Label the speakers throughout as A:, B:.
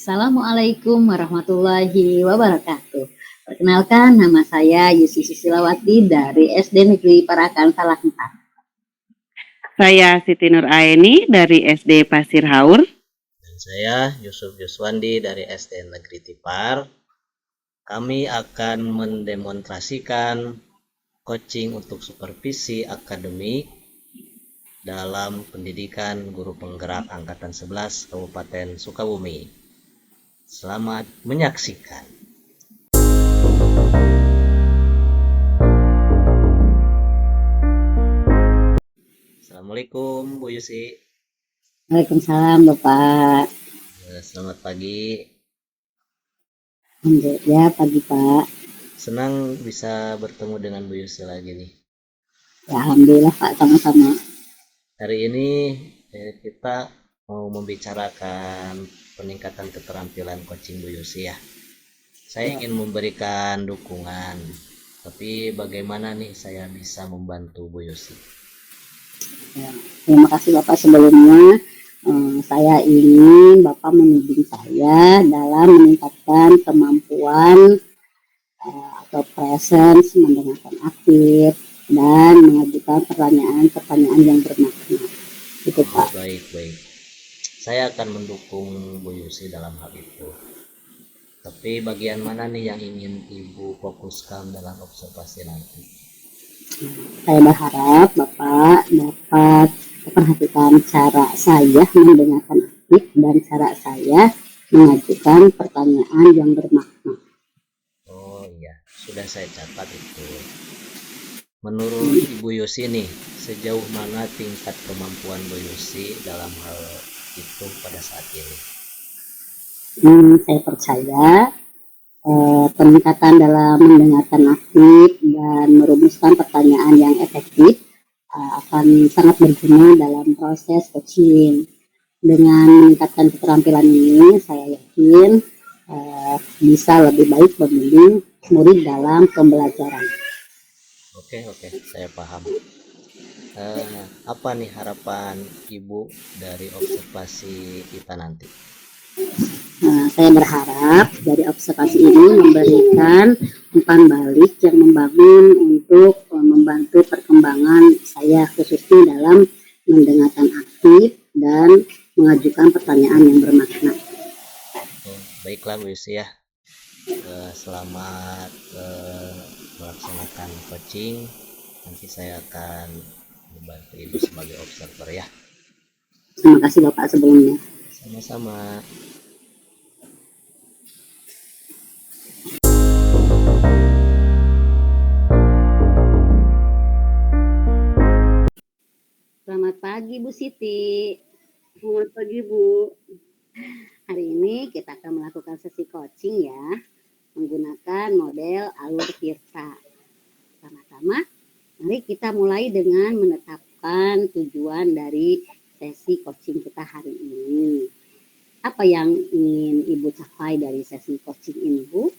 A: Assalamualaikum warahmatullahi wabarakatuh. Perkenalkan, nama saya Yusi Susilawati dari SD Negeri Parakan Salak 4.
B: Saya Siti Nur Aeni dari SD Pasir Haur.
C: Dan saya Yusuf Yuswandi dari SD Negeri Tipar. Kami akan mendemonstrasikan coaching untuk supervisi akademik dalam pendidikan guru penggerak Angkatan 11 Kabupaten Sukabumi. Selamat menyaksikan. Assalamualaikum Bu Yusi.
A: Waalaikumsalam Bapak.
C: Selamat pagi.
A: Ya, pagi Pak.
C: Senang bisa bertemu dengan Bu Yusi lagi nih.
A: Ya, alhamdulillah Pak, sama-sama.
C: Hari ini kita mau membicarakan peningkatan keterampilan coaching Bu Yusi ya. Saya ingin memberikan dukungan, tapi bagaimana nih saya bisa membantu Bu Yusi?
A: Ya, terima kasih Bapak sebelumnya. Saya ingin Bapak membimbing saya dalam meningkatkan kemampuan atau presence, mendengarkan aktif, dan mengajukan pertanyaan-pertanyaan yang bermakna. Itu Pak.
C: Baik. Saya akan mendukung Bu Yusi dalam hal itu. Tapi bagian mana nih yang ingin Ibu fokuskan dalam observasi nanti?
A: Saya berharap Bapak dapat memperhatikan cara saya mendengarkan aktif dan cara saya mengajukan pertanyaan yang bermakna.
C: Oh iya, sudah saya catat itu. Menurut Ibu Yusi nih, sejauh mana tingkat kemampuan Bu Yusi dalam hal itu pada saat ini?
A: Saya percaya peningkatan dalam mendengarkan aktif dan merumuskan pertanyaan yang efektif akan sangat berguna dalam proses coaching. Dengan meningkatkan keterampilan ini, saya yakin bisa lebih baik membimbing murid dalam pembelajaran.
C: Oke, saya paham. Apa nih harapan Ibu dari observasi kita nanti?
A: Saya berharap dari observasi ini memberikan umpan balik yang membangun untuk membantu perkembangan saya khususnya dalam mendengarkan aktif dan mengajukan pertanyaan yang bermakna.
C: Baiklah Bu Yusi ya. Selamat melaksanakan coaching. Nanti saya akan membantu Ibu sebagai observer ya.
A: Terima kasih Bapak sebelumnya.
C: Sama-sama.
A: Selamat pagi Bu Siti.
B: Selamat pagi Bu.
A: Hari ini kita akan melakukan sesi coaching ya, menggunakan model alur Tirta. Pertama-tama, mari kita mulai dengan menetapkan tujuan dari sesi coaching kita hari ini. Apa yang ingin Ibu capai dari sesi coaching ini, Bu?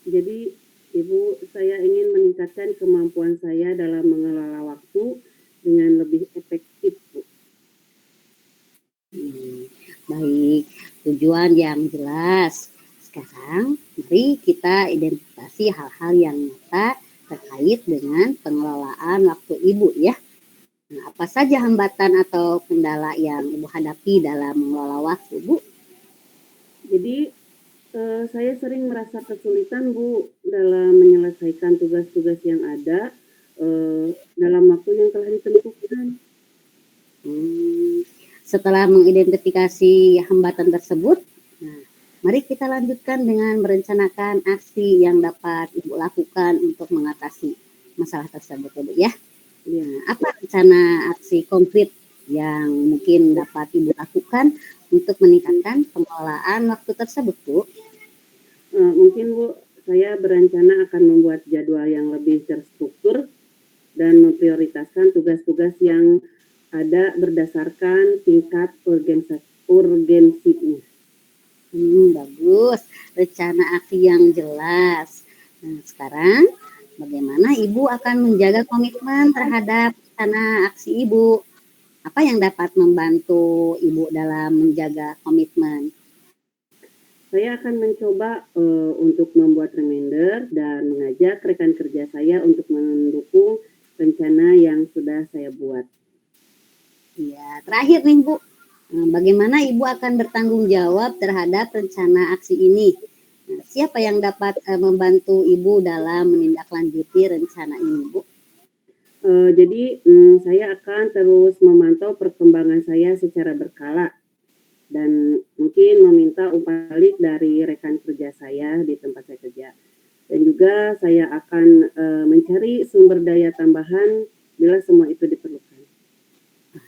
B: Jadi Ibu, saya ingin meningkatkan kemampuan saya dalam mengelola waktu dengan lebih efektif, Bu.
A: Baik, tujuan yang jelas. Sekarang, mari kita identifikasi hal-hal yang nyata terkait dengan pengelolaan waktu Ibu ya. Nah, apa saja hambatan atau kendala yang Ibu hadapi dalam mengelola waktu, Bu?
B: Jadi saya sering merasa kesulitan, Bu, dalam menyelesaikan tugas-tugas yang ada dalam waktu yang telah ditentukan.
A: Setelah mengidentifikasi hambatan tersebut, mari kita lanjutkan dengan merencanakan aksi yang dapat Ibu lakukan untuk mengatasi masalah tersebut ya Bu ya. Apa rencana aksi konkret yang mungkin dapat Ibu lakukan untuk meningkatkan pengelolaan waktu tersebut, Bu?
B: Mungkin Bu, saya berencana akan membuat jadwal yang lebih terstruktur dan memprioritaskan tugas-tugas yang ada berdasarkan tingkat urgensinya.
A: Bagus, rencana aksi yang jelas. Nah, sekarang bagaimana Ibu akan menjaga komitmen terhadap rencana aksi Ibu? Apa yang dapat membantu Ibu dalam menjaga komitmen?
B: Saya akan mencoba untuk membuat reminder dan mengajak rekan kerja saya untuk mendukung rencana yang sudah saya buat.
A: Ya, terakhir nih Bu, bagaimana Ibu akan bertanggung jawab terhadap rencana aksi ini? Nah, siapa yang dapat membantu Ibu dalam menindaklanjuti rencana ini, Bu?
B: Jadi saya akan terus memantau perkembangan saya secara berkala dan mungkin meminta umpan balik dari rekan kerja saya di tempat saya kerja. Dan juga saya akan mencari sumber daya tambahan bila semua itu diperlukan.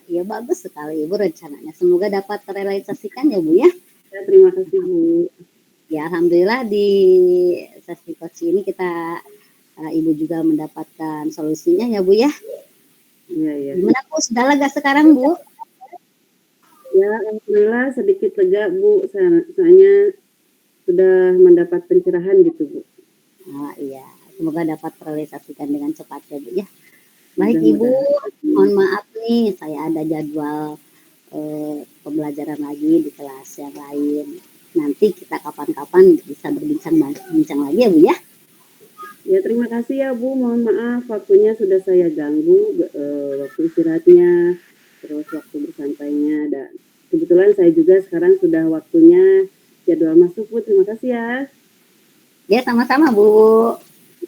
A: Ya, bagus sekali Ibu rencananya. Semoga dapat terrealisasikan ya Bu ya.
B: Ya, terima kasih Bu.
A: Ya, alhamdulillah di sesi coach ini kita Ibu juga mendapatkan solusinya ya Bu ya.
B: Iya, iya.
A: Gimana Bu, sudah lega sekarang Bu?
B: Ya, alhamdulillah sedikit lega Bu, soalnya sudah mendapat pencerahan gitu Bu.
A: Iya, semoga dapat terrealisasikan dengan cepat ya Bu ya. Baik Ibu, mohon maaf nih saya ada jadwal pembelajaran lagi di kelas yang lain. Nanti kita kapan-kapan bisa berbincang lagi ya Bu ya.
B: Ya, terima kasih ya Bu, mohon maaf waktunya sudah saya ganggu, waktu istirahatnya, terus waktu bersantainya, dan kebetulan saya juga sekarang sudah waktunya jadwal masuk Bu, terima kasih ya.
A: Ya, sama-sama Bu.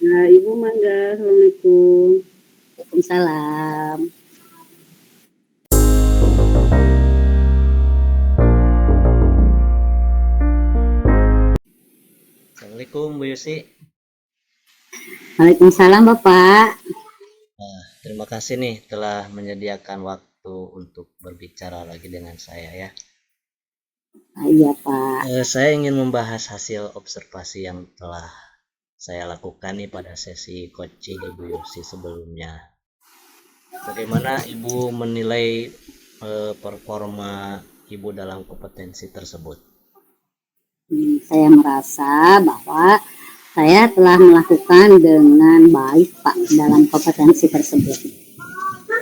B: Nah, Ibu mangga, Assalamualaikum.
A: Waalaikumsalam.
C: Assalamualaikum Bu Yusi.
A: Waalaikumsalam Bapak.
C: Nah, terima kasih nih telah menyediakan waktu untuk berbicara lagi dengan saya ya.
A: Iya Pak.
C: Saya ingin membahas hasil observasi yang telah saya lakukan nih pada sesi coaching Ibu Yusi sebelumnya. Bagaimana Ibu menilai performa Ibu dalam kompetensi tersebut?
A: Saya merasa bahwa saya telah melakukan dengan baik Pak dalam kompetensi tersebut.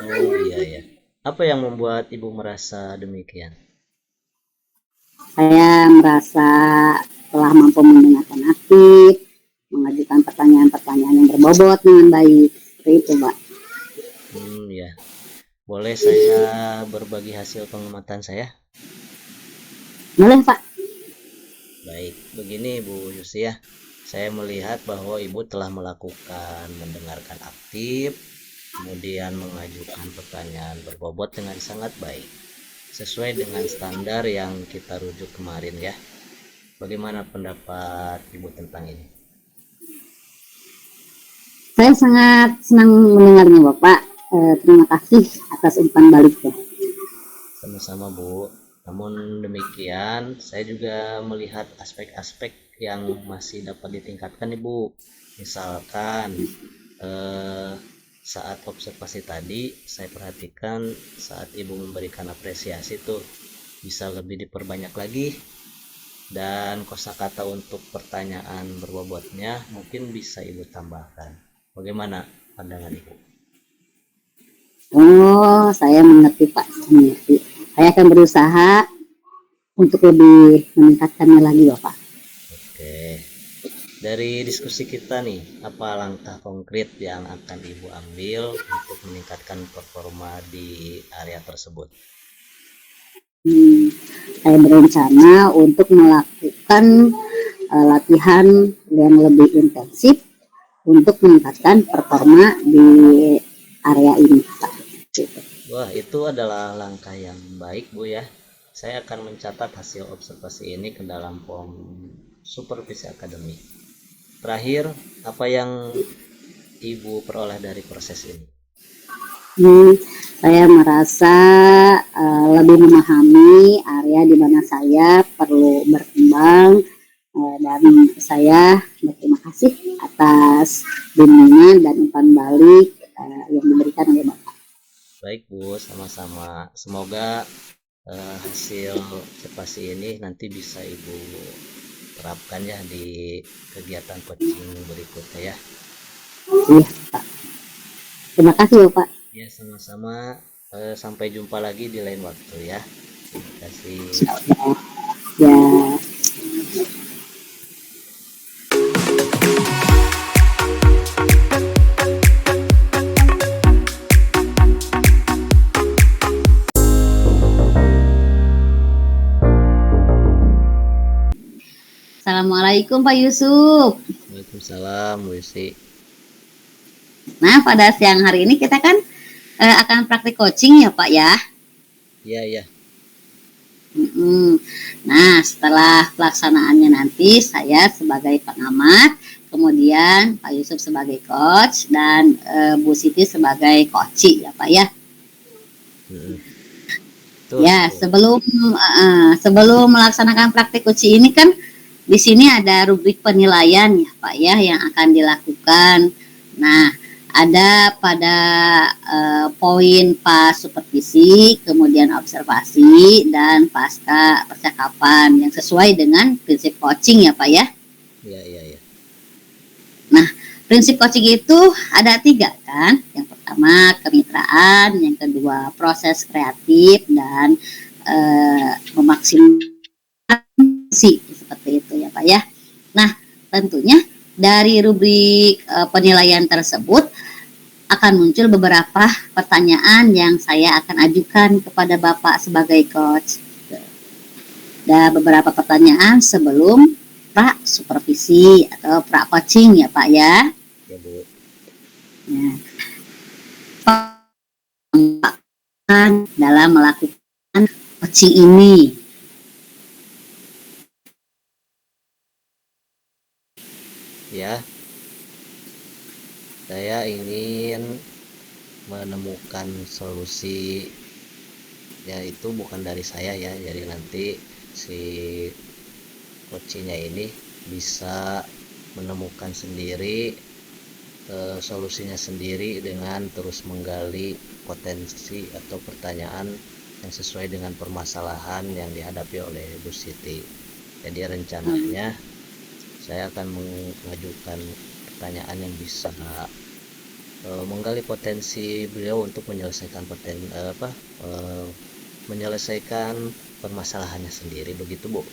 C: Oh iya ya. Apa yang membuat Ibu merasa demikian?
A: Saya merasa telah mampu mendengarkan aktif, mengajukan pertanyaan-pertanyaan yang berbobot dengan baik. Seperti itu Pak.
C: Ya. Boleh saya berbagi hasil pengamatan saya?
A: Boleh Pak.
C: Baik, begini Bu Yusi ya. Saya melihat bahwa Ibu telah melakukan mendengarkan aktif, kemudian mengajukan pertanyaan berbobot dengan sangat baik, sesuai dengan standar yang kita rujuk kemarin ya. Bagaimana pendapat Ibu tentang ini?
A: Saya sangat senang mendengarnya Bapak. Terima kasih atas umpan baliknya.
C: Sama-sama Bu. Namun demikian, saya juga melihat aspek-aspek yang masih dapat ditingkatkan Ibu. Misalkan saat observasi tadi, saya perhatikan saat Ibu memberikan apresiasi tuh bisa lebih diperbanyak lagi, dan kosakata untuk pertanyaan berbobotnya mungkin bisa Ibu tambahkan. Bagaimana pandangan Ibu?
A: Oh, saya mengerti Pak. Mengerti. Saya akan berusaha untuk lebih meningkatkannya lagi Bapak.
C: Oke. Dari diskusi kita nih, apa langkah konkret yang akan Ibu ambil untuk meningkatkan performa di area tersebut?
A: Saya berencana untuk melakukan latihan yang lebih intensif untuk meningkatkan performa di area ini Pak.
C: Wah, itu adalah langkah yang baik Bu ya. Saya akan mencatat hasil observasi ini ke dalam form supervisi akademik. Terakhir, apa yang Ibu peroleh dari proses ini?
A: Hmm, saya merasa lebih memahami area di mana saya perlu berkembang, dan saya berterima kasih atas bimbingan dan umpan balik yang diberikan oleh Bapak.
C: Baik Bu, sama-sama. Semoga hasil observasi ini nanti bisa Ibu terapkan ya di kegiatan coaching berikutnya ya.
A: Iya, Pak. Terima kasih Bapak.
C: Ya, sama-sama. Sampai jumpa lagi di lain waktu ya. Terima kasih.
A: Ya. Assalamualaikum Pak Yusuf.
C: Waalaikumsalam, Bu Yusi.
A: Nah, pada siang hari ini kita kan akan praktik coaching ya Pak ya.
C: Iya, iya.
A: Nah, setelah pelaksanaannya nanti saya sebagai pengamat, kemudian Pak Yusuf sebagai coach dan Bu Siti sebagai coach ya Pak ya.
C: Tuh,
A: Ya,
C: tuh.
A: sebelum melaksanakan praktik coaching ini kan di sini ada rubrik penilaian ya Pak ya yang akan dilakukan. Nah, ada pada poin pas supervisi, kemudian observasi dan pasca percakapan yang sesuai dengan prinsip coaching ya Pak ya.
C: Iya, iya, iya.
A: Nah, prinsip coaching itu ada 3 kan. Yang pertama kemitraan, yang kedua proses kreatif dan memaksimalkan seperti itu ya Pak ya. Nah, tentunya dari rubrik penilaian tersebut akan muncul beberapa pertanyaan yang saya akan ajukan kepada Bapak sebagai coach. Ada beberapa pertanyaan sebelum pra supervisi atau pra coaching ya Pak ya.
C: Ya, Bu.
A: Nah, dalam melakukan coaching ini.
C: Ya, saya ingin menemukan solusi, ya itu bukan dari saya ya, jadi nanti si coachingnya ini bisa menemukan sendiri solusinya sendiri dengan terus menggali potensi atau pertanyaan yang sesuai dengan permasalahan yang dihadapi oleh Bu Siti. Jadi rencananya saya akan mengajukan pertanyaan yang bisa menggali potensi beliau untuk menyelesaikan menyelesaikan permasalahannya sendiri, begitu Bu.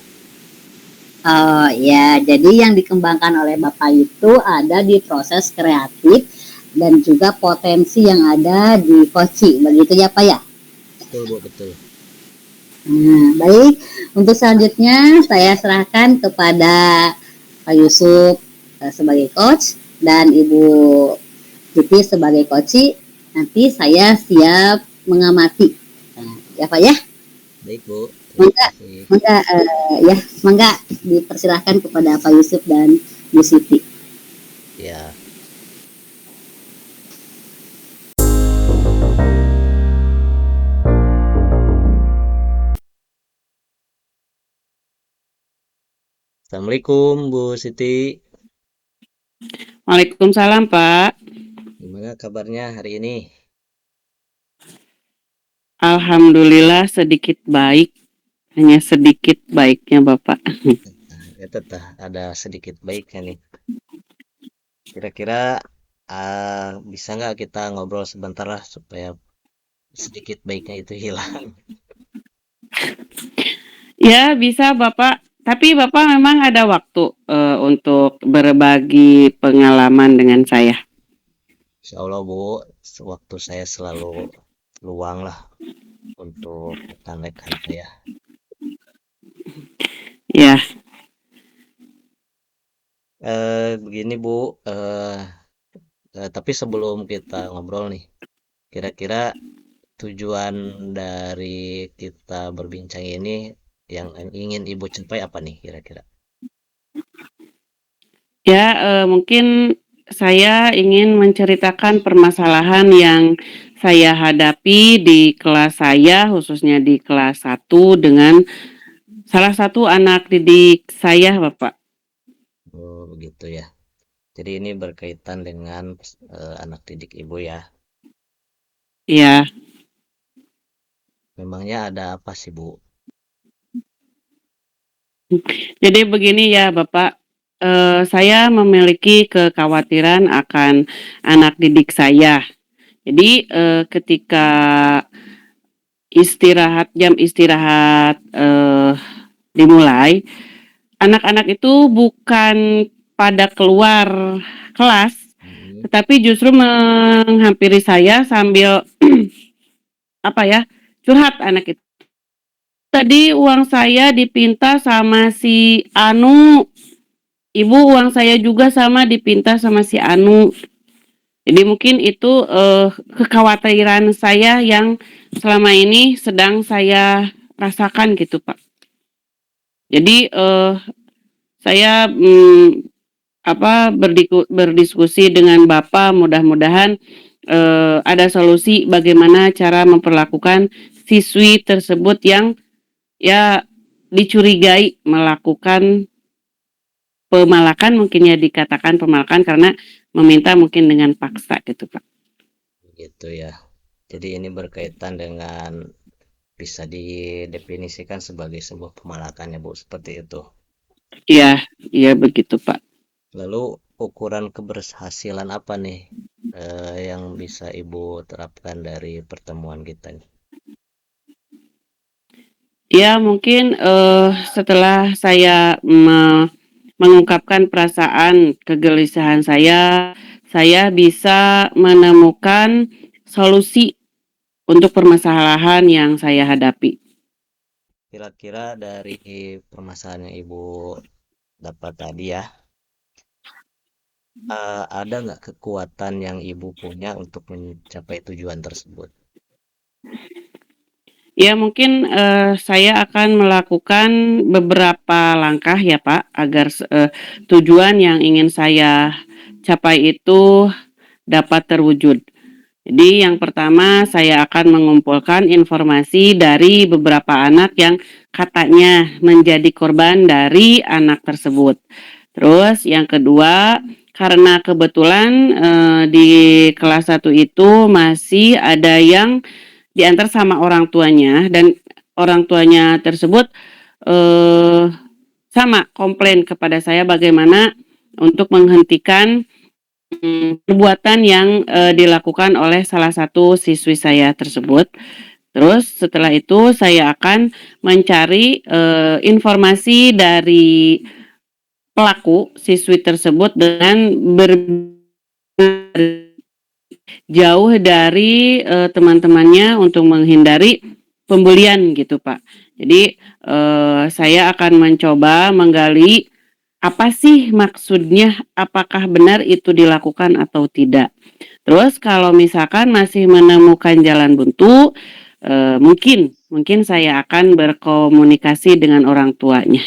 A: Oh ya, jadi yang dikembangkan oleh Bapak itu ada di proses kreatif dan juga potensi yang ada di coaching, begitu ya Pak ya?
C: Betul Bu, betul.
A: Nah, baik. Untuk selanjutnya saya serahkan kepada Pak Yusuf sebagai coach dan Ibu Titi sebagai coach. Nanti saya siap mengamati. Nah, ya Pak ya?
C: Baik Bu, terima
A: Mangga,
C: kasih.
A: mangga dipersilahkan kepada Pak Yusuf dan Bu Siti.
C: Ya. Assalamualaikum Bu Siti.
B: Waalaikumsalam, Pak.
C: Gimana kabarnya hari ini?
B: Alhamdulillah sedikit baik, hanya sedikit baiknya, Bapak.
C: Ya teteh ada sedikit baiknya nih. Kira-kira bisa nggak kita ngobrol sebentar lah supaya sedikit baiknya itu hilang.
B: Ya, bisa, Bapak. Tapi Bapak memang ada waktu untuk berbagi pengalaman dengan saya.
C: Insya Allah Bu, waktu saya selalu luang lah untuk rekan-rekan saya.
B: Ya,
C: Begini Bu, tapi sebelum kita ngobrol nih, kira-kira tujuan dari kita berbincang ini yang ingin Ibu capai apa nih kira-kira?
B: ya mungkin saya ingin menceritakan permasalahan yang saya hadapi di kelas saya, khususnya di kelas 1 dengan salah satu anak didik saya, Bapak.
C: Oh, begitu ya. Jadi ini berkaitan dengan anak didik Ibu ya.
B: Ya,
C: Memangnya ada apa sih, Bu?
B: jadi begini ya, Bapak. Saya memiliki kekhawatiran akan anak didik saya. Jadi ketika jam istirahat dimulai, anak-anak itu bukan pada keluar kelas,
C: Hmm,
B: tetapi justru menghampiri saya sambil apa ya, curhat anak itu. Tadi uang saya dipinta sama si Anu, ibu uang saya juga sama dipinta sama si Anu. Jadi mungkin itu kekhawatiran saya yang selama ini sedang saya rasakan gitu, Pak. Jadi saya berdiskusi dengan Bapak, mudah-mudahan ada solusi bagaimana cara memperlakukan siswi tersebut yang ya dicurigai melakukan pemalakan, mungkin ya dikatakan pemalakan karena meminta mungkin dengan paksa gitu, Pak.
C: begitu ya. Jadi ini berkaitan dengan bisa didefinisikan sebagai sebuah pemalakan ya, Bu, seperti itu.
B: Iya, iya begitu, Pak.
C: Lalu ukuran keberhasilan apa nih yang bisa Ibu terapkan dari pertemuan kita nih?
B: Ya mungkin setelah saya mengungkapkan perasaan kegelisahan saya bisa menemukan solusi untuk permasalahan yang saya hadapi.
C: Kira-kira dari permasalahan yang Ibu dapat tadi ya, ada nggak kekuatan yang Ibu punya untuk mencapai tujuan tersebut?
B: Ya mungkin saya akan melakukan beberapa langkah ya Pak agar tujuan yang ingin saya capai itu dapat terwujud. Jadi yang pertama saya akan mengumpulkan informasi dari beberapa anak yang katanya menjadi korban dari anak tersebut. Terus yang kedua, karena kebetulan di kelas 1 itu masih ada yang diantar sama orang tuanya dan orang tuanya tersebut eh, sama komplain kepada saya bagaimana untuk menghentikan perbuatan yang dilakukan oleh salah satu siswi saya tersebut. Terus setelah itu saya akan mencari informasi dari pelaku siswi tersebut dengan jauh dari teman-temannya untuk menghindari pembulian gitu Pak. Jadi saya akan mencoba menggali apa sih maksudnya, apakah benar itu dilakukan atau tidak. Terus kalau misalkan masih menemukan jalan buntu, mungkin saya akan berkomunikasi dengan orang tuanya.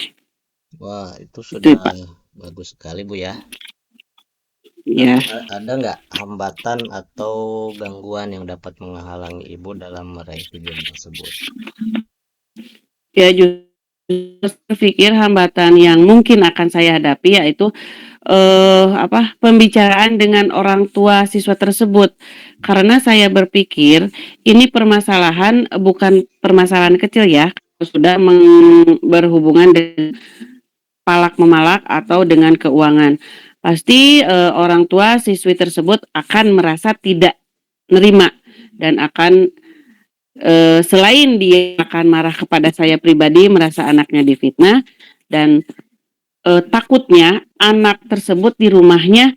C: Wah, itu
B: Itu
C: sudah
B: Pak.
C: bagus sekali, Bu ya. Lalu
B: Ya.
C: ada nggak hambatan atau gangguan yang dapat menghalangi Ibu dalam meraih tujuan tersebut?
B: Ya justru berpikir hambatan yang mungkin akan saya hadapi yaitu pembicaraan dengan orang tua siswa tersebut. Karena saya berpikir ini permasalahan bukan permasalahan kecil ya, sudah berhubungan dengan palak memalak atau dengan keuangan. Pasti orang tua siswi tersebut akan merasa tidak nerima dan akan selain dia akan marah kepada saya pribadi merasa anaknya difitnah dan takutnya anak tersebut di rumahnya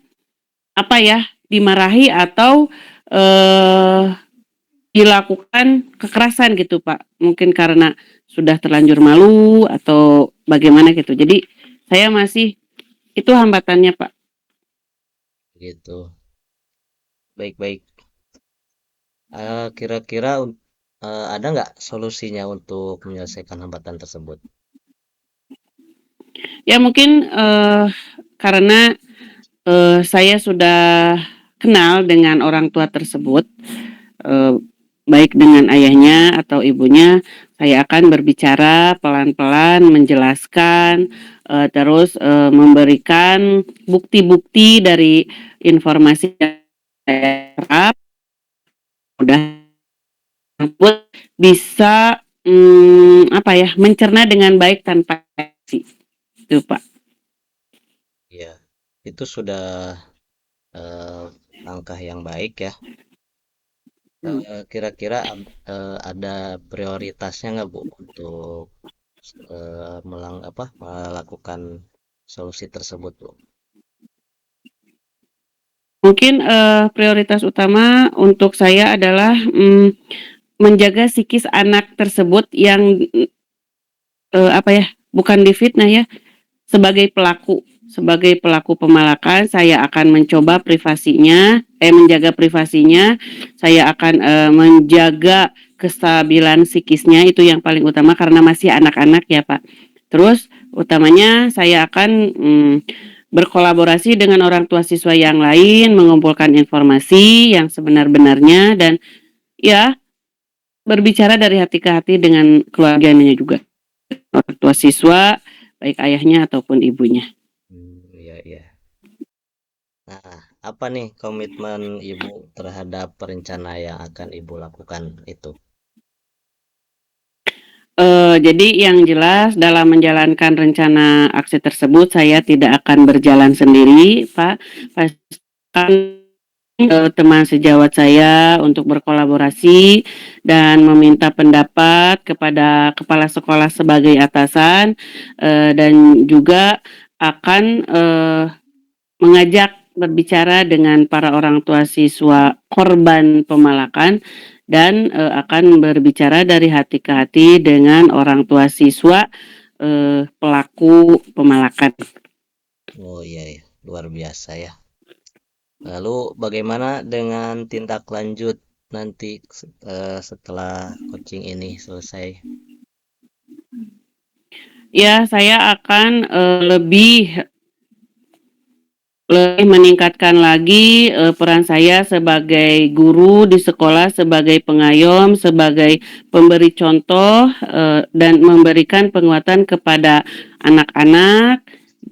B: dimarahi atau dilakukan kekerasan gitu Pak. Mungkin karena sudah terlanjur malu atau bagaimana gitu. Jadi saya masih itu hambatannya Pak.
C: Gitu. Baik-baik. Kira-kira ada nggak solusinya untuk menyelesaikan hambatan tersebut?
B: Ya mungkin karena saya sudah kenal dengan orang tua tersebut. baik dengan ayahnya atau ibunya, saya akan berbicara pelan-pelan, menjelaskan, terus memberikan bukti-bukti dari informasi yang saya serap, mudah tersebut bisa mencerna dengan baik tanpa reaksi. Itu Pak.
C: Ya, itu sudah langkah yang baik ya. Kira-kira ada prioritasnya nggak Bu untuk melakukan solusi tersebut Bu?
B: Mungkin prioritas utama untuk saya adalah menjaga psikis anak tersebut yang bukan difitnah ya, sebagai pelaku pemalakan. Saya akan mencoba menjaga privasinya. Saya akan menjaga kestabilan psikisnya, itu yang paling utama karena masih anak-anak ya Pak. Terus utamanya saya akan berkolaborasi dengan orang tua siswa yang lain, mengumpulkan informasi yang sebenar-benarnya, dan ya berbicara dari hati ke hati dengan keluarganya juga, orang tua siswa, baik ayahnya ataupun ibunya.
C: Iya, iya. Nah, apa nih komitmen Ibu terhadap rencana yang akan Ibu lakukan itu?
B: Jadi yang jelas dalam menjalankan rencana aksi tersebut saya tidak akan berjalan sendiri, Pak. Pastikan teman sejawat saya untuk berkolaborasi dan meminta pendapat kepada kepala sekolah sebagai atasan, dan juga akan mengajak berbicara dengan para orang tua siswa korban pemalakan, dan akan berbicara dari hati ke hati dengan orang tua siswa pelaku pemalakan.
C: Oh iya, iya, luar biasa ya. Lalu bagaimana dengan tindak lanjut nanti setelah coaching ini selesai?
B: Ya, saya akan lebih meningkatkan lagi peran saya sebagai guru di sekolah, sebagai pengayom, sebagai pemberi contoh, dan memberikan penguatan kepada anak-anak,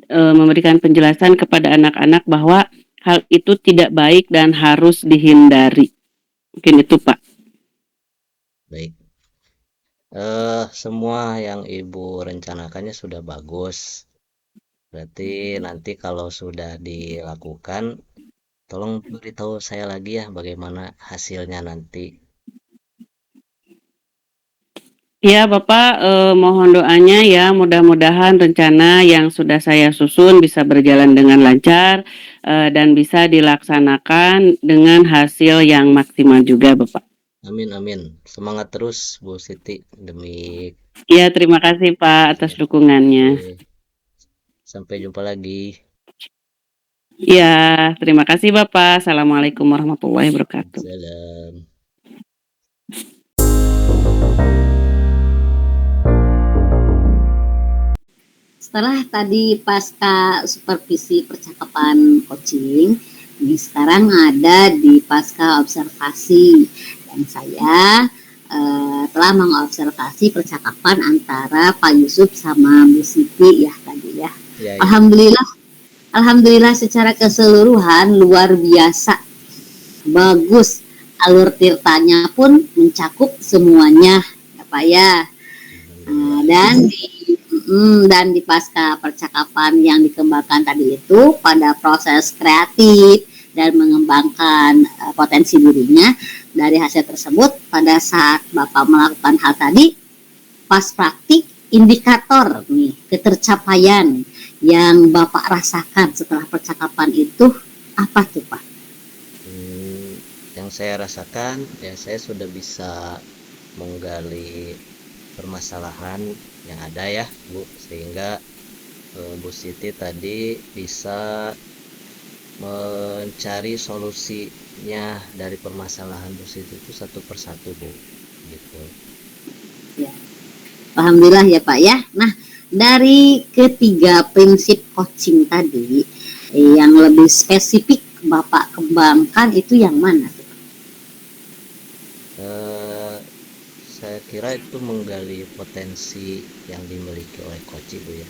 B: memberikan penjelasan kepada anak-anak bahwa hal itu tidak baik dan harus dihindari. Mungkin itu Pak.
C: Baik. Semua yang Ibu rencanakannya sudah bagus. Berarti nanti kalau sudah dilakukan, tolong beritahu saya lagi ya bagaimana hasilnya nanti.
B: Ya Bapak, mohon doanya ya, mudah-mudahan rencana yang sudah saya susun bisa berjalan dengan lancar dan bisa dilaksanakan dengan hasil yang maksimal juga Bapak.
C: Amin, amin. Semangat terus Bu Siti demi.
B: Ya, terima kasih Pak atas dukungannya.
C: Oke. Sampai jumpa lagi.
B: Ya, terima kasih Bapak. Assalamualaikum warahmatullahi wabarakatuh.
C: Salam.
A: Setelah tadi pasca supervisi percakapan coaching, ini sekarang ada di pasca observasi, dan saya telah mengobservasi percakapan antara Pak Yusuf sama Bu Siti ya tadi ya.
C: Ya, ya.
A: Alhamdulillah secara keseluruhan luar biasa, bagus. Alur tirtanya pun mencakup semuanya ya Pak ya. Dan di pasca percakapan yang dikembangkan tadi itu pada proses kreatif dan mengembangkan potensi dirinya, dari hasil tersebut pada saat Bapak melakukan hal tadi, pas praktik indikator nih ketercapaian yang Bapak rasakan setelah percakapan itu apa tuh Pak?
C: Yang saya rasakan ya, saya sudah bisa menggali permasalahan yang ada ya Bu, sehingga Bu Siti tadi bisa mencari solusinya dari permasalahan Bu Siti itu satu persatu Bu, gitu
A: ya. Alhamdulillah ya Pak ya. Nah, dari ketiga prinsip coaching tadi yang lebih spesifik Bapak kembangkan itu yang mana?
C: kira itu menggali potensi yang dimiliki oleh coach Bu ya.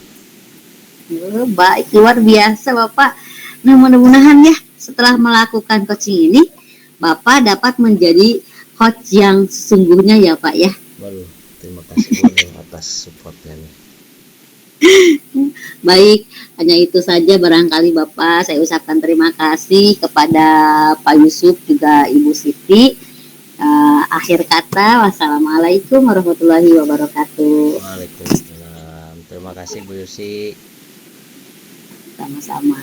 A: Baik, luar biasa Bapak. Nah, mudah-mudahan ya setelah melakukan coaching ini, Bapak dapat menjadi coach yang sesungguhnya ya Pak ya.
C: Waduh, terima kasih Bu nih atas supportnya nih.
A: Baik, hanya itu saja barangkali Bapak. Saya ucapkan terima kasih kepada Pak Yusuf juga Ibu Siti. Akhir kata, wassalamualaikum warahmatullahi wabarakatuh.
C: Waalaikumsalam. Terima kasih Bu Yusi.
A: Sama-sama.